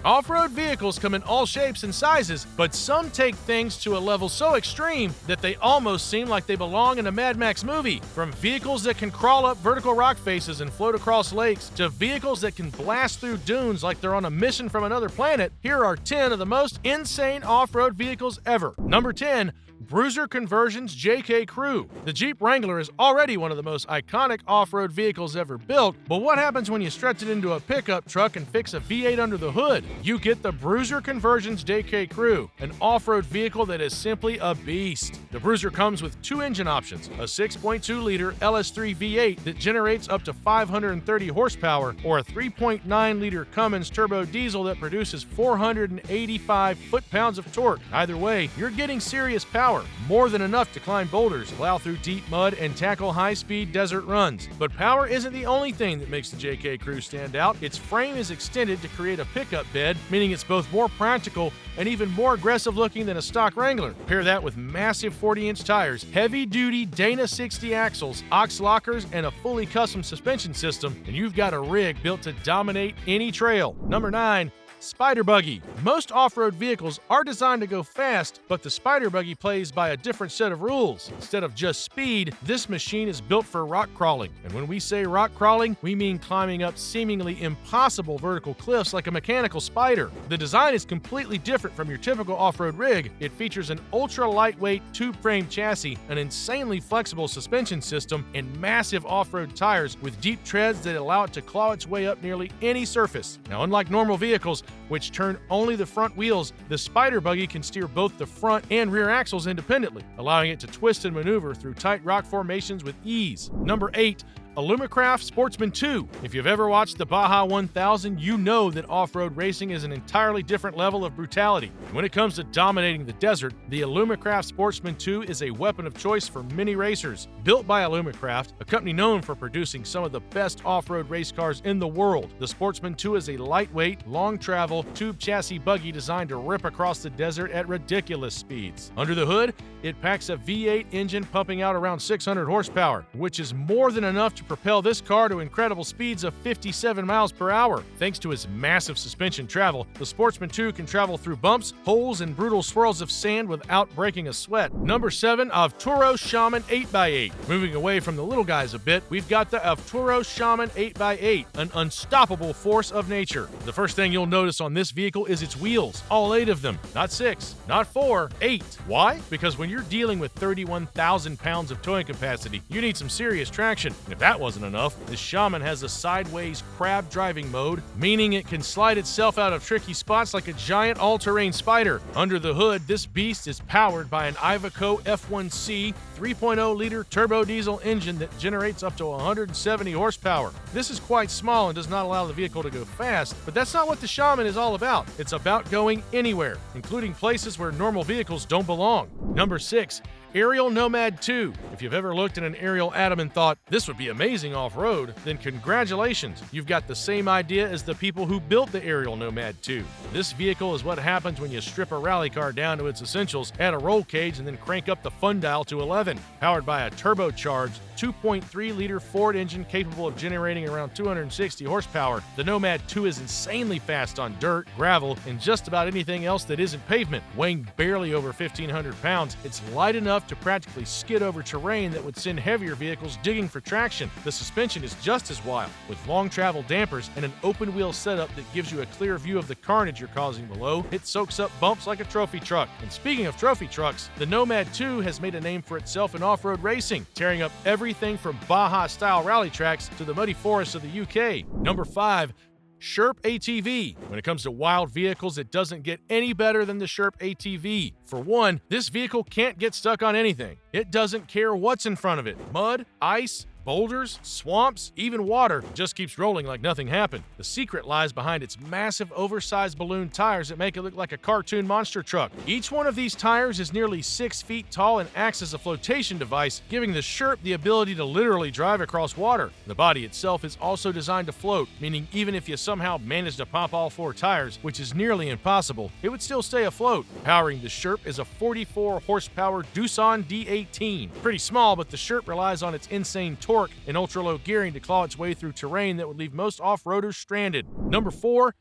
Off-road vehicles come in all shapes and sizes, but some take things to a level so extreme that they almost seem like they belong in a Mad Max movie. From vehicles that can crawl up vertical rock faces and float across lakes, to vehicles that can blast through dunes like they're on a mission from another planet, here are 10 of the most insane off-road vehicles ever. Number 10, Bruiser Conversions JK Crew. The Jeep Wrangler is already one of the most iconic off-road vehicles ever built, but what happens when you stretch it into a pickup truck and fix a V8 under the hood? You get the Bruiser Conversions JK Crew, an off-road vehicle that is simply a beast. The Bruiser comes with two engine options, a 6.2-liter LS3 V8 that generates up to 530 horsepower, or a 3.9-liter Cummins turbo diesel that produces 485 foot-pounds of torque. Either way, you're getting serious power. More than enough to climb boulders, plow through deep mud, and tackle high-speed desert runs. But power isn't the only thing that makes the JK Crew stand out. Its frame is extended to create a pickup bed, meaning it's both more practical and even more aggressive looking than a stock Wrangler. Pair that with massive 40-inch tires, heavy-duty Dana 60 axles, aux lockers, and a fully custom suspension system, and you've got a rig built to dominate any trail. Number 9, Spider Buggy. Most off-road vehicles are designed to go fast, but the Spider Buggy plays by a different set of rules. Instead of just speed, this machine is built for rock crawling. And when we say rock crawling, we mean climbing up seemingly impossible vertical cliffs like a mechanical spider. The design is completely different from your typical off-road rig. It features an ultra-lightweight tube-frame chassis, an insanely flexible suspension system, and massive off-road tires with deep treads that allow it to claw its way up nearly any surface. Now, unlike normal vehicles, which turn only the front wheels, the Spider Buggy can steer both the front and rear axles independently, allowing it to twist and maneuver through tight rock formations with ease. Number 8, Alumacraft Sportsman 2. If you've ever watched the Baja 1000, you know that off-road racing is an entirely different level of brutality. And when it comes to dominating the desert, the Alumacraft Sportsman 2 is a weapon of choice for many racers. Built by Alumacraft, a company known for producing some of the best off-road race cars in the world, the Sportsman 2 is a lightweight, long-travel, tube chassis buggy designed to rip across the desert at ridiculous speeds. Under the hood, it packs a V8 engine pumping out around 600 horsepower, which is more than enough to propel this car to incredible speeds of 57 miles per hour. Thanks to its massive suspension travel, the Sportsman 2 can travel through bumps, holes, and brutal swirls of sand without breaking a sweat. Number 7, Avturo Shaman 8x8. Moving away from the little guys a bit, we've got the Avturo Shaman 8x8, an unstoppable force of nature. The first thing you'll notice on this vehicle is its wheels, all 8 of them. Not 6, not 4, 8. Why? Because when you're dealing with 31,000 pounds of towing capacity, you need some serious traction. And if that wasn't enough, the Shaman has a sideways crab driving mode, meaning it can slide itself out of tricky spots like a giant all-terrain spider. Under the hood, this beast is powered by an Iveco F1C 3.0-liter turbo diesel engine that generates up to 170 horsepower. This is quite small and does not allow the vehicle to go fast, but that's not what the Shaman is all about. It's about going anywhere, including places where normal vehicles don't belong. Number 6, Ariel Nomad 2. If you've ever looked at an Ariel Atom and thought, this would be amazing off-road, then congratulations, you've got the same idea as the people who built the Ariel Nomad 2. This vehicle is what happens when you strip a rally car down to its essentials, add a roll cage, and then crank up the fun dial to 11. Powered by a turbocharged 2.3-liter Ford engine capable of generating around 260 horsepower, the Nomad 2 is insanely fast on dirt, gravel, and just about anything else that isn't pavement. Weighing barely over 1,500 pounds, it's light enough to practically skid over terrain that would send heavier vehicles digging for traction. The suspension is just as wild, with long travel dampers and an open wheel setup that gives you a clear view of the carnage you're causing below. It soaks up bumps like a trophy truck. And speaking of trophy trucks, the Nomad 2 has made a name for itself in off-road racing, tearing up everything from Baja-style rally tracks to the muddy forests of the UK. Number 5, Sherp ATV. When it comes to wild vehicles, it doesn't get any better than the Sherp ATV. For one, this vehicle can't get stuck on anything. It doesn't care what's in front of it. Mud, ice, boulders, swamps, even water, just keeps rolling like nothing happened. The secret lies behind its massive oversized balloon tires that make it look like a cartoon monster truck. Each one of these tires is nearly 6 feet tall and acts as a flotation device, giving the Sherp the ability to literally drive across water. The body itself is also designed to float, meaning even if you somehow manage to pop all 4 tires, which is nearly impossible, it would still stay afloat. Powering the Sherp is a 44 horsepower Doosan D18. Pretty small, but the Sherp relies on its insane torque and ultra-low gearing to claw its way through terrain that would leave most off-roaders stranded. Number 4,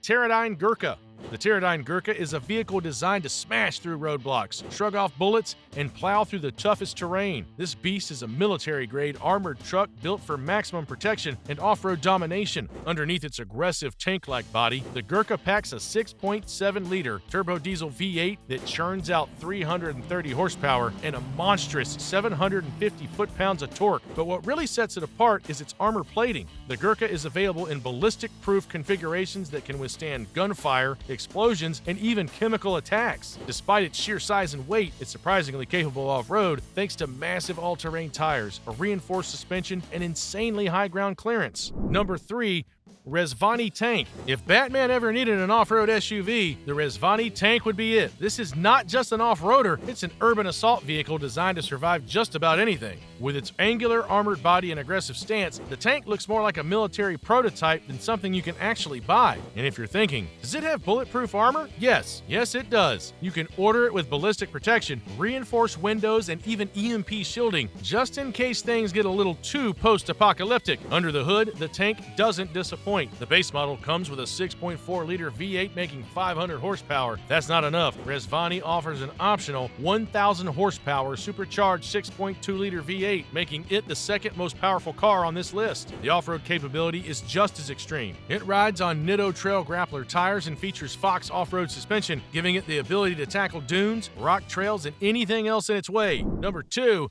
Teradyne Gurkha. The Teradyne Gurkha is a vehicle designed to smash through roadblocks, shrug off bullets, and plow through the toughest terrain. This beast is a military-grade armored truck built for maximum protection and off-road domination. Underneath its aggressive tank-like body, the Gurkha packs a 6.7-liter turbo diesel V8 that churns out 330 horsepower and a monstrous 750 foot-pounds of torque. But what really sets it apart is its armor plating. The Gurkha is available in ballistic-proof configurations that can withstand gunfire, explosions, and even chemical attacks. Despite its sheer size and weight, it's surprisingly capable off-road thanks to massive all-terrain tires, a reinforced suspension, and insanely high ground clearance. Number 3. Rezvani Tank. If Batman ever needed an off-road SUV, the Rezvani Tank would be it. This is not just an off-roader, it's an urban assault vehicle designed to survive just about anything. With its angular armored body and aggressive stance, the tank looks more like a military prototype than something you can actually buy. And if you're thinking, does it have bulletproof armor? Yes, it does. You can order it with ballistic protection, reinforced windows, and even EMP shielding, just in case things get a little too post-apocalyptic. Under the hood, the tank doesn't disappoint. The base model comes with a 6.4-liter V8 making 500 horsepower. That's not enough. Rezvani offers an optional 1,000 horsepower supercharged 6.2-liter V8, making it the second most powerful car on this list. The off-road capability is just as extreme. It rides on Nitto Trail Grappler tires and features Fox off-road suspension, giving it the ability to tackle dunes, rock trails, and anything else in its way. Number 2.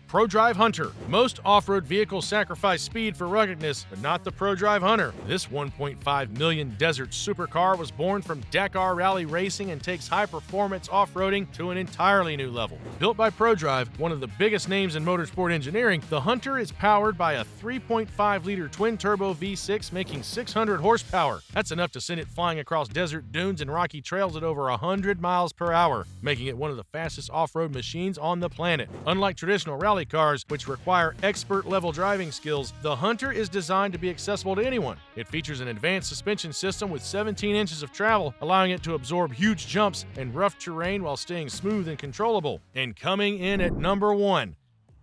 ProDrive Hunter. Most off-road vehicles sacrifice speed for ruggedness, but not the ProDrive Hunter. This 1.5 million desert supercar was born from Dakar Rally racing and takes high-performance off-roading to an entirely new level. Built by ProDrive, one of the biggest names in motorsport engineering, the Hunter is powered by a 3.5-liter twin-turbo V6 making 600 horsepower. That's enough to send it flying across desert dunes and rocky trails at over 100 miles per hour, making it one of the fastest off-road machines on the planet. Unlike traditional rally cars, which require expert-level driving skills, the Hunter is designed to be accessible to anyone. It features an advanced suspension system with 17 inches of travel, allowing it to absorb huge jumps and rough terrain while staying smooth and controllable. And coming in at number 1,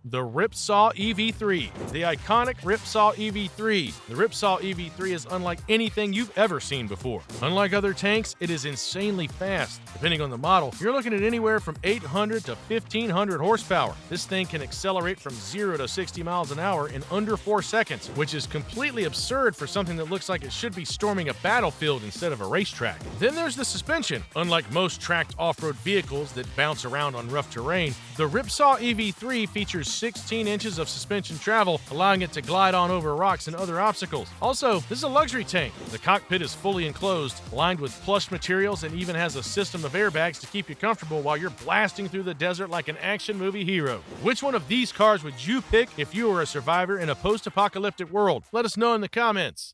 the Ripsaw EV3. The iconic Ripsaw EV3. The Ripsaw EV3 is unlike anything you've ever seen before. Unlike other tanks, it is insanely fast. Depending on the model, you're looking at anywhere from 800 to 1500 horsepower. This thing can accelerate from 0 to 60 miles an hour in under 4 seconds, which is completely absurd for something that looks like it should be storming a battlefield instead of a racetrack. Then there's the suspension. Unlike most tracked off-road vehicles that bounce around on rough terrain, the Ripsaw EV3 features 16 inches of suspension travel, allowing it to glide on over rocks and other obstacles. Also, this is a luxury tank. The cockpit is fully enclosed, lined with plush materials, and even has a system of airbags to keep you comfortable while you're blasting through the desert like an action movie hero. Which one of these cars would you pick if you were a survivor in a post-apocalyptic world? Let us know in the comments.